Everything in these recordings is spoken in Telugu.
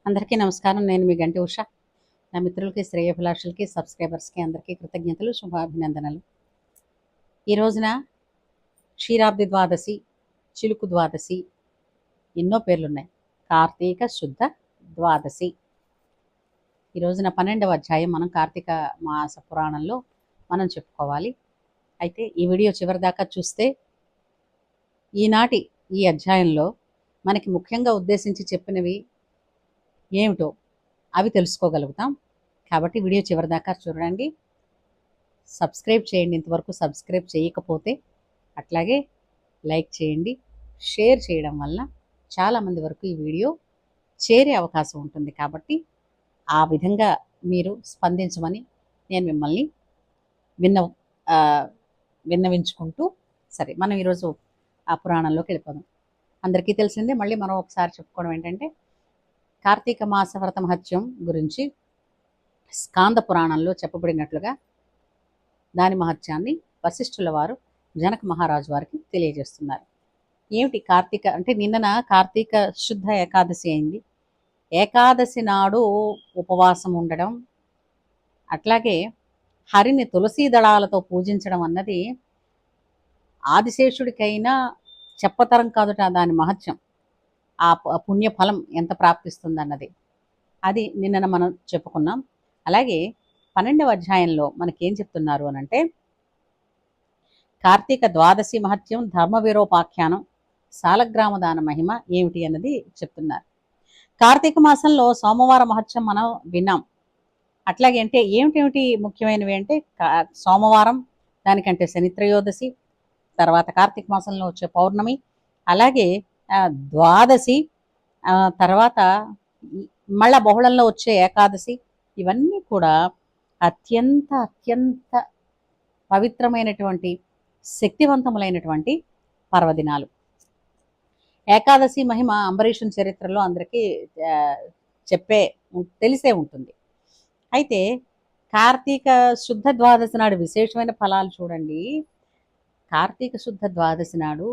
అందరికీ నమస్కారం. నేను మీ గంటి ఉష. నా మిత్రులకి, శ్రేయోభిలాషులకి, సబ్స్క్రైబర్స్కి అందరికీ కృతజ్ఞతలు, శుభాభినందనలు. ఈ రోజున క్షీరాబ్ది ద్వాదశి, చిలుకు ద్వాదశి, ఎన్నో పేర్లున్నాయి. కార్తీక శుద్ధ ద్వాదశి. ఈ రోజున 12వ అధ్యాయం మనం కార్తీక మాస పురాణంలో మనం చెప్పుకోవాలి. అయితే ఈ వీడియో చివరి దాకా చూస్తే ఈనాటి ఈ అధ్యాయంలో మనకి ముఖ్యంగా ఉద్దేశించి చెప్పినవి ఏమిటో అవి తెలుసుకోగలుగుతాం. కాబట్టి వీడియో చివరి దాకా చూడండి. సబ్స్క్రైబ్ చేయండి ఇంతవరకు సబ్స్క్రైబ్ చేయకపోతే. అట్లాగే లైక్ చేయండి. షేర్ చేయడం వల్ల చాలామంది వరకు ఈ వీడియో చేరే అవకాశం ఉంటుంది. కాబట్టి ఆ విధంగా మీరు స్పందించమని నేను మిమ్మల్ని విన్నవించుకుంటూ, సరే మనం ఈరోజు ఆ పురాణంలోకి వెళ్ళిపోదాం. అందరికీ తెలిసిందే, మళ్ళీ మనం ఒకసారి చెప్పుకోవడం ఏంటంటే కార్తీక మాస వ్రత మహత్యం గురించి స్కాంద పురాణంలో చెప్పబడినట్లుగా దాని మహత్యాన్ని వశిష్ఠుల వారు జనక మహారాజు వారికి తెలియజేస్తున్నారు. ఏమిటి కార్తీక అంటే, నిన్నన కార్తీక శుద్ధ ఏకాదశి అయింది. ఏకాదశి నాడు ఉపవాసం ఉండడం, అట్లాగే హరిని తులసీ దళాలతో పూజించడం అన్నది ఆదిశేషుడికైనా చెప్పతరం కాదుట దాని మహత్యం. ఆ పుణ్య ఫలం ఎంత ప్రాప్తిస్తుందన్నది అది నిన్న మనం చెప్పుకున్నాం. అలాగే 12వ అధ్యాయంలో మనకేం చెప్తున్నారు అనంటే, కార్తీక ద్వాదశి మహత్యం, ధర్మ వీరోపాఖ్యానం, సాలగ్రామ దాన మహిమ ఏమిటి అన్నది చెప్తున్నారు. కార్తీక మాసంలో సోమవార మహత్యం మనం విన్నాం. అట్లాగే అంటే ఏమిటేమిటి ముఖ్యమైనవి అంటే, సోమవారం, దానికంటే శనిత్రయోదశి, తర్వాత కార్తీక మాసంలో వచ్చే పౌర్ణమి, అలాగే ద్వాదశి, తర్వాత మళ్ళా బహుళంలో వచ్చే ఏకాదశి, ఇవన్నీ కూడా అత్యంత పవిత్రమైనటువంటి శక్తివంతములైనటువంటి పర్వదినాలు. ఏకాదశి మహిమ అంబరీషుని చరిత్రలో అందరికీ తెలిసే ఉంటుంది. అయితే కార్తీక శుద్ధ ద్వాదశి నాడు విశేషమైన ఫలాలు చూడండి. కార్తీక శుద్ధ ద్వాదశి నాడు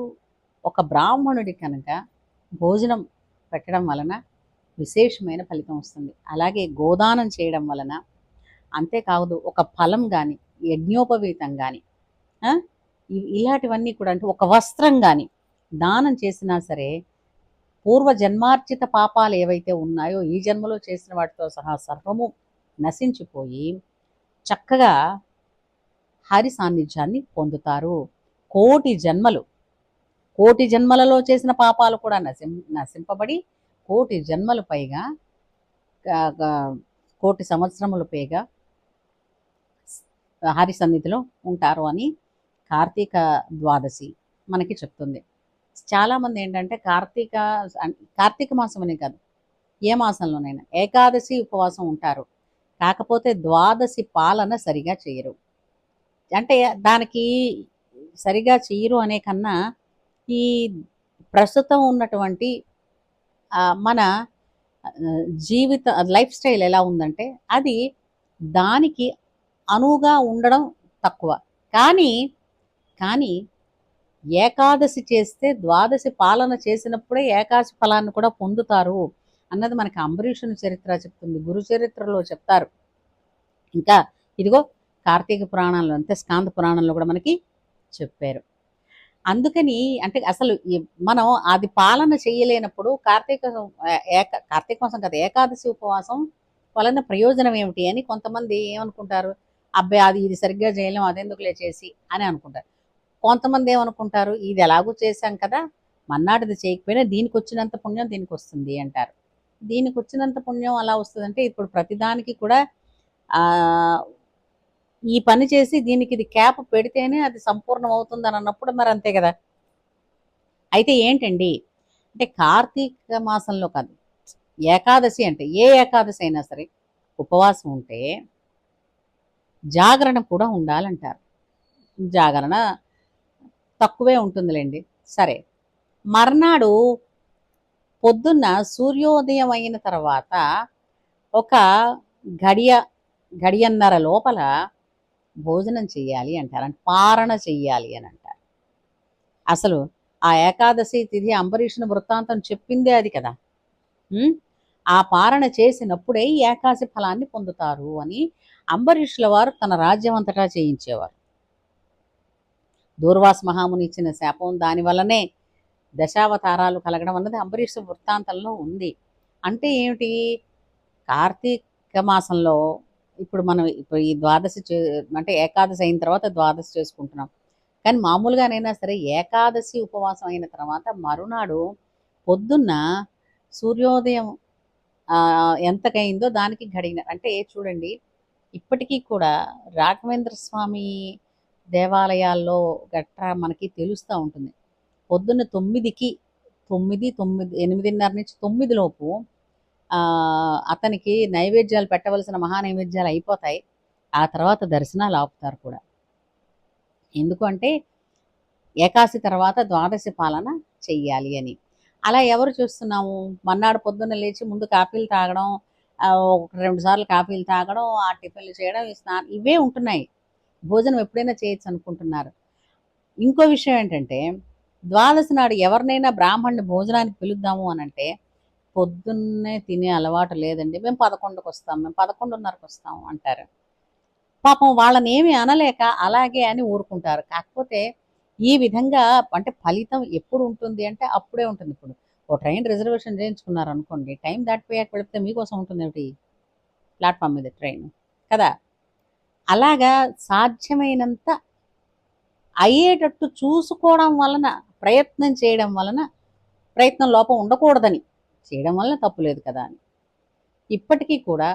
ఒక బ్రాహ్మణుడి కనుక భోజనం పెట్టడం వలన విశేషమైన ఫలితం వస్తుంది. అలాగే గోదానం చేయడం వలన, అంతేకాదు ఒక ఫలం కానీ, యజ్ఞోపవీతం కానీ, ఇలాంటివన్నీ కూడా, అంటే ఒక వస్త్రం కానీ దానం చేసినా సరే పూర్వ జన్మార్జిత పాపాలు ఏవైతే ఉన్నాయో ఈ జన్మలో చేసిన వాటితో సహా సర్వము నశించిపోయి చక్కగా హరి సాన్నిధ్యాన్ని పొందుతారు. కోటి జన్మలలో చేసిన పాపాలు కూడా నశింపబడి కోటి జన్మలు పైగా, కోటి సంవత్సరములు పైగా హరి సన్నిధిలో ఉంటారు అని కార్తీక ద్వాదశి మనకి చెప్తుంది. చాలామంది ఏంటంటే కార్తీక మాసం అనే కాదు, ఏ మాసంలోనైనా ఏకాదశి ఉపవాసం ఉంటారు. కాకపోతే ద్వాదశి పాలన సరిగా చేయరు. అంటే దానికి సరిగా చేయరు అనే కన్నా, ఈ ప్రస్తుతం ఉన్నటువంటి మన జీవిత లైఫ్ స్టైల్ ఎలా ఉందంటే అది దానికి అనువుగా ఉండడం తక్కువ. కానీ ఏకాదశి చేస్తే ద్వాదశి పాలన చేసినప్పుడే ఏకాదశి ఫలాన్ని కూడా పొందుతారు అన్నది మనకి అంబరీషుని చరిత్ర చెప్తుంది, గురు చరిత్రలో చెప్తారు. ఇంకా ఇదిగో కార్తీక పురాణంలో, అంతే స్కాంద పురాణంలో కూడా మనకి చెప్పారు. అందుకని అంటే అసలు మనం అది పాలన చేయలేనప్పుడు కార్తీక మాసం కదా, ఏకాదశి ఉపవాసం వలన ప్రయోజనం ఏమిటి అని కొంతమంది ఏమనుకుంటారు, అబ్బాయి అది ఇది సరిగ్గా చేయలేం, అదెందుకులే చేసి అని అనుకుంటారు. కొంతమంది ఏమనుకుంటారు, ఇది ఎలాగూ చేశాం కదా, మన్నాటిది చేయకపోయినా దీనికి వచ్చినంత పుణ్యం దీనికి వస్తుంది అంటారు. దీనికి వచ్చినంత పుణ్యం అలా వస్తుందంటే, ఇప్పుడు ప్రతిదానికి కూడా ఈ పని చేసి దీనికి ఇది క్యాప్ పెడితేనే అది సంపూర్ణం అవుతుందని అన్నప్పుడు మరి అంతే కదా. అయితే ఏంటండి అంటే, కార్తీక మాసంలో కాదు, ఏకాదశి అంటే ఏ ఏకాదశి అయినా సరే ఉపవాసం ఉంటే జాగరణ కూడా ఉండాలంటారు. జాగరణ తక్కువే ఉంటుందిలేండి. సరే, మర్నాడు పొద్దున్న సూర్యోదయం అయిన తర్వాత ఒక గడియన్నర లోపల భోజనం చెయ్యాలి అంటారు, అంటే పారణ చెయ్యాలి అని అంటారు. అసలు ఆ ఏకాదశి తిథి అంబరీషుని వృత్తాంతం చెప్పిందే అది కదా. ఆ పారణ చేసినప్పుడే ఈ ఏకాదశి ఫలాన్ని పొందుతారు అని అంబరీషుల వారు తన రాజ్యం అంతటా చేయించేవారు. దూర్వాస మహాముని ఇచ్చిన శాపం దానివల్లనే దశావతారాలు కలగడం అన్నది అంబరీష వృత్తాంతంలో ఉంది. అంటే ఏమిటి? కార్తీక మాసంలో ఇప్పుడు మనం ఇప్పుడు ఈ ద్వాదశి అంటే ఏకాదశి అయిన తర్వాత ద్వాదశి చేసుకుంటున్నాం. కానీ మామూలుగానైనా సరే ఏకాదశి ఉపవాసం అయిన తర్వాత మరునాడు పొద్దున్న సూర్యోదయం ఎంతకైందో దానికి గడిగిన అంటే చూడండి, ఇప్పటికీ కూడా రాఘవేంద్ర స్వామి దేవాలయాల్లో గట్రా మనకి తెలుస్తూ ఉంటుంది. పొద్దున్న 9కి 8:30 నుంచి 9 లోపు అతనికి నైవేద్యాలు పెట్టవలసిన మహానైవేద్యాలు అయిపోతాయి. ఆ తర్వాత దర్శనాలు ఆపుతారు కూడా. ఎందుకు అంటే ఏకాదశి తర్వాత ద్వాదశి పాలన చెయ్యాలి అని. అలా ఎవరు చూస్తున్నాము? మన్నాడు పొద్దున్న లేచి ముందు కాఫీలు తాగడం, 2 సార్లు కాఫీలు తాగడం, ఆ టిఫిన్లు చేయడం, ఇవే ఉంటున్నాయి. భోజనం ఎప్పుడైనా చేయొచ్చు అనుకుంటున్నారు. ఇంకో విషయం ఏంటంటే ద్వాదశి నాడు ఎవరినైనా బ్రాహ్మణ్ణి భోజనానికి పిలుద్దాము అని అంటే పొద్దున్నే తినే అలవాటు లేదండి, మేము 11కి వస్తాం, మేము 11:30కి వస్తాం అంటారు. పాపం వాళ్ళని ఏమి అనలేక అలాగే అని ఊరుకుంటారు. కాకపోతే ఈ విధంగా అంటే ఫలితం ఎప్పుడు ఉంటుంది అంటే అప్పుడే ఉంటుంది. ఇప్పుడు ఓ ట్రైన్ రిజర్వేషన్ చేయించుకున్నారు అనుకోండి, టైం దాటిపోయాక వెళితే మీకోసం ఉంటుంది ఏమిటి ప్లాట్ఫామ్ మీద ట్రైన్ కదా. అలాగా సాధ్యమైనంత అయ్యేటట్టు చూసుకోవడం వలన, ప్రయత్నం చేయడం వలన, ప్రయత్నం లోపం ఉండకూడదని చేయడం వలన తప్పు లేదు కదా అని. ఇప్పటికీ కూడా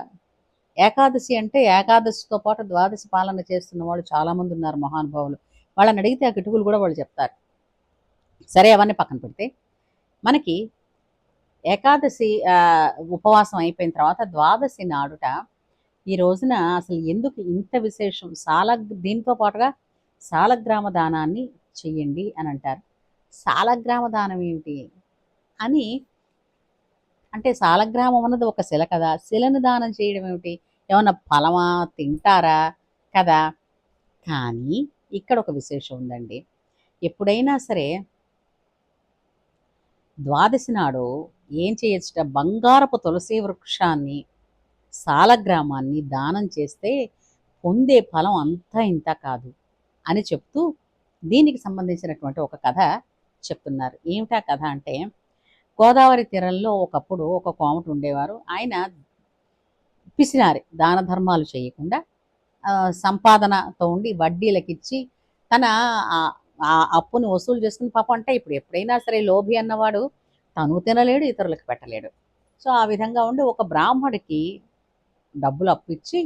ఏకాదశి అంటే ఏకాదశితో పాటు ద్వాదశి పాలన చేస్తున్న వాళ్ళు చాలామంది ఉన్నారు మహానుభావులు. వాళ్ళని అడిగితే ఆ కిటుకులు కూడా వాళ్ళు చెప్తారు. సరే, అవన్నీ పక్కన పెడితే మనకి ఏకాదశి ఉపవాసం అయిపోయిన తర్వాత ద్వాదశి నాడుట ఈ రోజున అసలు ఎందుకు ఇంత విశేషం? దీంతో పాటుగా సాలగ్రామ దానాన్ని చెయ్యండి అని అంటారు. సాలగ్రామ దానం ఏమిటి అని అంటే సాలగ్రామం అన్నది ఒక శిల కదా, శిలను దానం చేయడం ఏమిటి? ఏమన్నా ఫలమా, తింటారా కదా. కానీ ఇక్కడ ఒక విశేషం ఉందండి. ఎప్పుడైనా సరే ద్వాదశి నాడు ఏం చేయొచ్చుట, బంగారపు తులసి వృక్షాన్ని, సాలగ్రామాన్ని దానం చేస్తే పొందే ఫలం అంతా ఇంత కాదు అని చెప్తూ దీనికి సంబంధించినటువంటి ఒక కథ చెప్తున్నారు. ఏమిటా కథ అంటే, గోదావరి తీరంలో ఒకప్పుడు ఒక కోమటి ఉండేవారు. ఆయన పిసినారి, దాన ధర్మాలు చేయకుండా సంపాదనతో ఉండి వడ్డీలకిచ్చి తన ఆ అప్పుని వసూలు చేసుకుని పాపం. అంటే ఇప్పుడు ఎప్పుడైనా సరే లోభి అన్నవాడు తను తినలేడు, ఇతరులకు పెట్టలేడు. సో ఆ విధంగా ఉండి ఒక బ్రాహ్మడికి డబ్బులు అప్పిచ్చి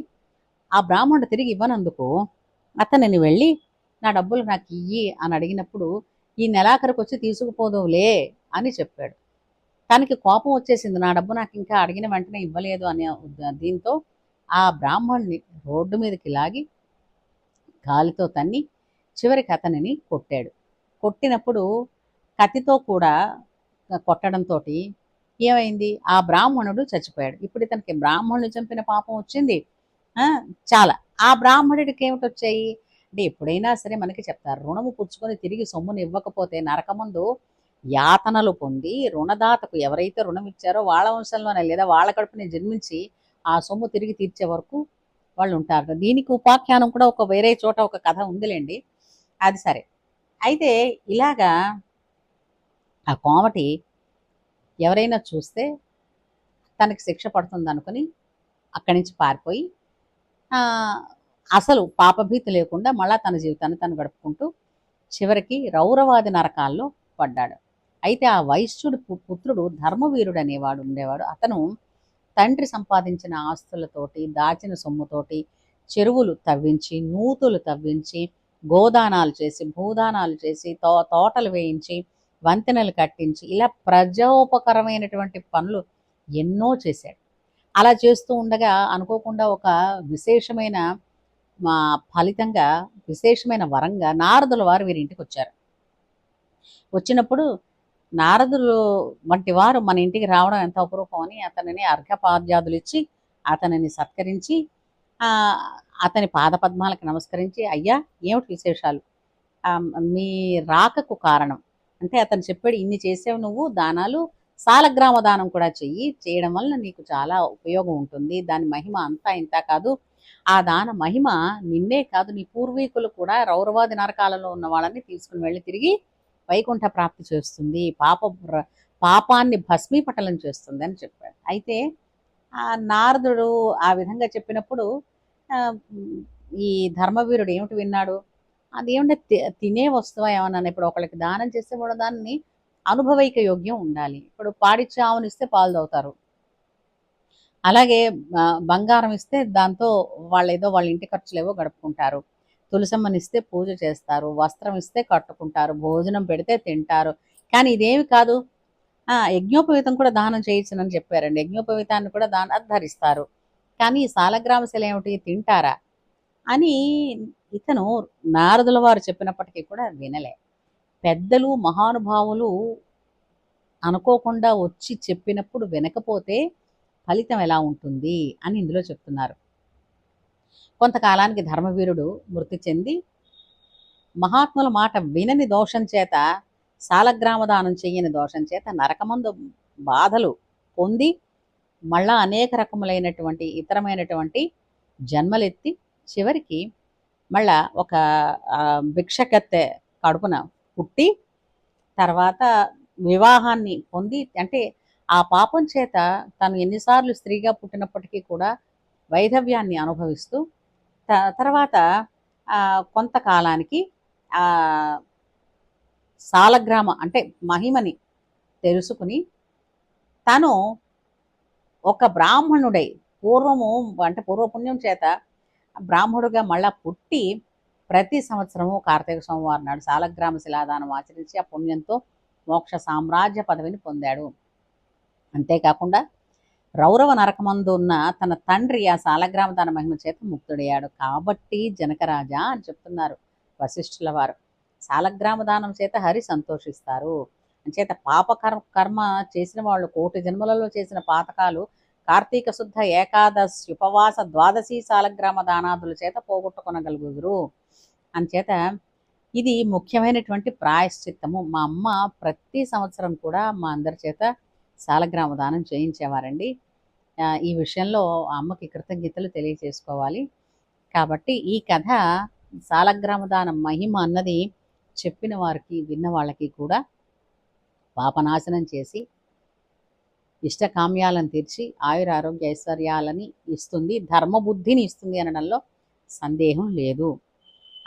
ఆ బ్రాహ్మణుడు తిరిగి ఇవ్వనందుకు అతనిని వెళ్ళి నా డబ్బులు నాకు ఇయ్యి అని అడిగినప్పుడు, ఈ నెలాఖరికి వచ్చి తీసుకుపోదువులే అని చెప్పాడు. తనకి కోపం వచ్చేసింది, నా డబ్బు నాకు ఇంకా అడిగిన వెంటనే ఇవ్వలేదు అనే దీంతో ఆ బ్రాహ్మణుని రోడ్డు మీదకి లాగి కాలితో తన్ని చివరికి అతనిని కొట్టాడు. కొట్టినప్పుడు కత్తితో కూడా కొట్టడంతో ఏమైంది, ఆ బ్రాహ్మణుడు చచ్చిపోయాడు. ఇప్పుడు ఇతనికి బ్రాహ్మణుడు చంపిన పాపం వచ్చింది. చాలా. ఆ బ్రాహ్మణుడికి ఏమిటి వచ్చాయి అంటే, ఎప్పుడైనా సరే మనకి చెప్తారు, రుణము పుచ్చుకొని తిరిగి సొమ్మును ఇవ్వకపోతే నరకమందు యాతనలు పొంది రుణదాతకు ఎవరైతే రుణం ఇచ్చారో వాళ్ళ వంశంలోనే లేదా వాళ్ళ కడుపుని జన్మించి ఆ సొమ్ము తిరిగి తీర్చే వరకు వాళ్ళు ఉంటారు. దీనికి ఉపాఖ్యానం కూడా ఒక వేరే చోట ఒక కథ ఉందిలేండి, అది సరే. అయితే ఇలాగా ఆ కోమటి ఎవరైనా చూస్తే తనకి శిక్ష పడుతుంది అనుకుని అక్కడి నుంచి పారిపోయి అసలు పాపభీతి లేకుండా మళ్ళా తన జీవితాన్ని తను గడుపుకుంటూ చివరికి రౌరవాది నరకాల్లో పడ్డాడు. అయితే ఆ వైశ్యుడు పుత్రుడు ధర్మవీరుడు అనేవాడు ఉండేవాడు. అతను తండ్రి సంపాదించిన ఆస్తులతోటి, దాచిన సొమ్ముతోటి చెరువులు తవ్వించి, నూతులు తవ్వించి, గోదానాలు చేసి, భూదానాలు చేసి, తోటలు వేయించి, వంతెనలు కట్టించి, ఇలా ప్రజోపకరమైనటువంటి పనులు ఎన్నో చేశాడు. అలా చేస్తూ ఉండగా అనుకోకుండా ఒక విశేషమైన ఫలితంగా, విశేషమైన వరంగా నారదుల వారు వీరింటికి వచ్చారు. వచ్చినప్పుడు నారదులు వంటి వారు మన ఇంటికి రావడం ఎంత అపురూపం అని అతనిని అర్ఘ్యపాద్యాదులు ఇచ్చి అతనిని సత్కరించి అతని పాదపద్మాలకు నమస్కరించి, అయ్యా ఏమిటి విశేషాలు, మీ రాకకు కారణం అంటే అతను చెప్పాడు, ఇన్ని చేసావు నువ్వు దానాలు, సాలగ్రామ దానం కూడా చెయ్యి. చేయడం వలన నీకు చాలా ఉపయోగం ఉంటుంది. దాని మహిమ అంతా ఇంత కాదు. ఆ దాన మహిమ నిన్నే కాదు, నీ పూర్వీకులు కూడా రౌరవాది నరకాలలో ఉన్న వాళ్ళని తీసుకుని వెళ్ళి తిరిగి వైకుంఠ ప్రాప్తి చేస్తుంది. పాపాన్ని భస్మీపటలం చేస్తుంది అని చెప్పాడు. అయితే ఆ నారదుడు ఆ విధంగా చెప్పినప్పుడు ఈ ధర్మవీరుడు ఏమిటి విన్నాడు? అదేమంటే తినే వస్తువా ఏమన్నా? ఇప్పుడు ఒకళ్ళకి దానం చేస్తే కూడా దాన్ని అనుభవైక యోగ్యం ఉండాలి. ఇప్పుడు పాడిచ్చి ఆవునిస్తే పాలు తాగుతారు. అలాగే బంగారం ఇస్తే దాంతో వాళ్ళేదో వాళ్ళ ఇంటి ఖర్చులేవో గడుపుకుంటారు. తులసమ్మనిస్తే పూజ చేస్తారు. వస్త్రం ఇస్తే కట్టుకుంటారు. భోజనం పెడితే తింటారు. కానీ ఇదేమి కాదు. యజ్ఞోపవీతం కూడా దానం చేయొచ్చునని చెప్పారండి. యజ్ఞోపవీతాన్ని కూడా ధరిస్తారు. కానీ ఈ సాలగ్రామ శిల ఏమిటి తింటారా? అని ఇతను నారదుల వారు చెప్పినప్పటికీ కూడా వినలే. పెద్దలు మహానుభావులు అనుకోకుండా వచ్చి చెప్పినప్పుడు వినకపోతే ఫలితం ఎలా ఉంటుంది అని ఇందులో చెప్తున్నారు. కొంతకాలానికి ధర్మవీరుడు మృతి చెంది మహాత్ముల మాట వినని దోషం చేత, సాలగ్రామ దానం చెయ్యని దోషం చేత నరకమందు బాధలు పొంది మళ్ళా అనేక రకములైనటువంటి ఇతరమైనటువంటి జన్మలెత్తి చివరికి మళ్ళా ఒక భిక్షకత్తె కడుపున పుట్టి తర్వాత వివాహాన్ని పొంది, అంటే ఆ పాపం చేత తను ఎన్నిసార్లు స్త్రీగా పుట్టినప్పటికీ కూడా వైధవ్యాన్ని అనుభవిస్తూ తర్వాత కొంతకాలానికి సాలగ్రామ అంటే మహిమని తెలుసుకుని తను ఒక బ్రాహ్మణుడై అంటే పూర్వపుణ్యం చేత బ్రాహ్మణుడుగా మళ్ళా పుట్టి ప్రతి సంవత్సరము కార్తీక సోమవారం నాడు సాలగ్రామ శిలాదానం ఆచరించి ఆ పుణ్యంతో మోక్ష సామ్రాజ్య పదవిని పొందాడు. అంతేకాకుండా రౌరవ నరకమందు ఉన్న తన తండ్రి ఆ సాలగ్రామ దాన మహిమ చేత ముక్తుడయ్యాడు. కాబట్టి జనకరాజా అని చెప్తున్నారు వశిష్ఠుల వారు. సాలగ్రామ దానం చేత హరి సంతోషిస్తారు. అంచేత కర్మ చేసిన వాళ్ళు 1,000,000 జన్మలలో చేసిన పాతకాలు కార్తీక శుద్ధ ఏకాదశి ఉపవాస ద్వాదశి సాలగ్రామ దానాదుల చేత పోగొట్టుకొనగలుగుదురు. అంచేత ఇది ముఖ్యమైనటువంటి ప్రాయశ్చిత్తము. మా అమ్మ ప్రతి సంవత్సరం కూడా మా అందరి చేత సాలగ్రామ దానం చేయించేవారండి. ఈ విషయంలో అమ్మకి కృతజ్ఞతలు తెలియచేసుకోవాలి. కాబట్టి ఈ కథ సాలగ్రామ దానం మహిమ అన్నది చెప్పిన వారికి విన్న వాళ్ళకి కూడా పాపనాశనం చేసి ఇష్టకామ్యాలను తీర్చి ఆయురారోగ్య ఐశ్వర్యాలని ఇస్తుంది, ధర్మబుద్ధిని ఇస్తుంది అనడంలో సందేహం లేదు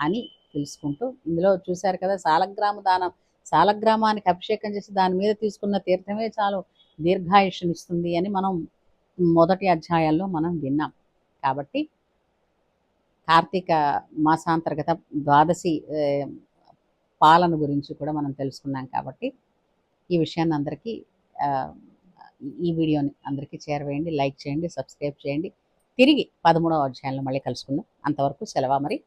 అని తెలుసుకుంటూ, ఇందులో చూశారు కదా సాలగ్రామ దానం, సాలగ్రామానికి అభిషేకం చేసి దాని మీద తీసుకున్న తీర్థమే చాలు దీర్ఘాయుష్నిస్తుంది అని మనం మొదటి అధ్యాయాల్లో మనం విన్నాం. కాబట్టి కార్తీక మాసాంతర్గత ద్వాదశి పాలన గురించి కూడా మనం తెలుసుకున్నాం. కాబట్టి ఈ విషయాన్ని అందరికీ ఈ వీడియోని అందరికీ చేరవేయండి, లైక్ చేయండి, సబ్స్క్రైబ్ చేయండి. తిరిగి 13వ అధ్యాయంలో మళ్ళీ కలుసుకుందాం. అంతవరకు సెలవు మరి.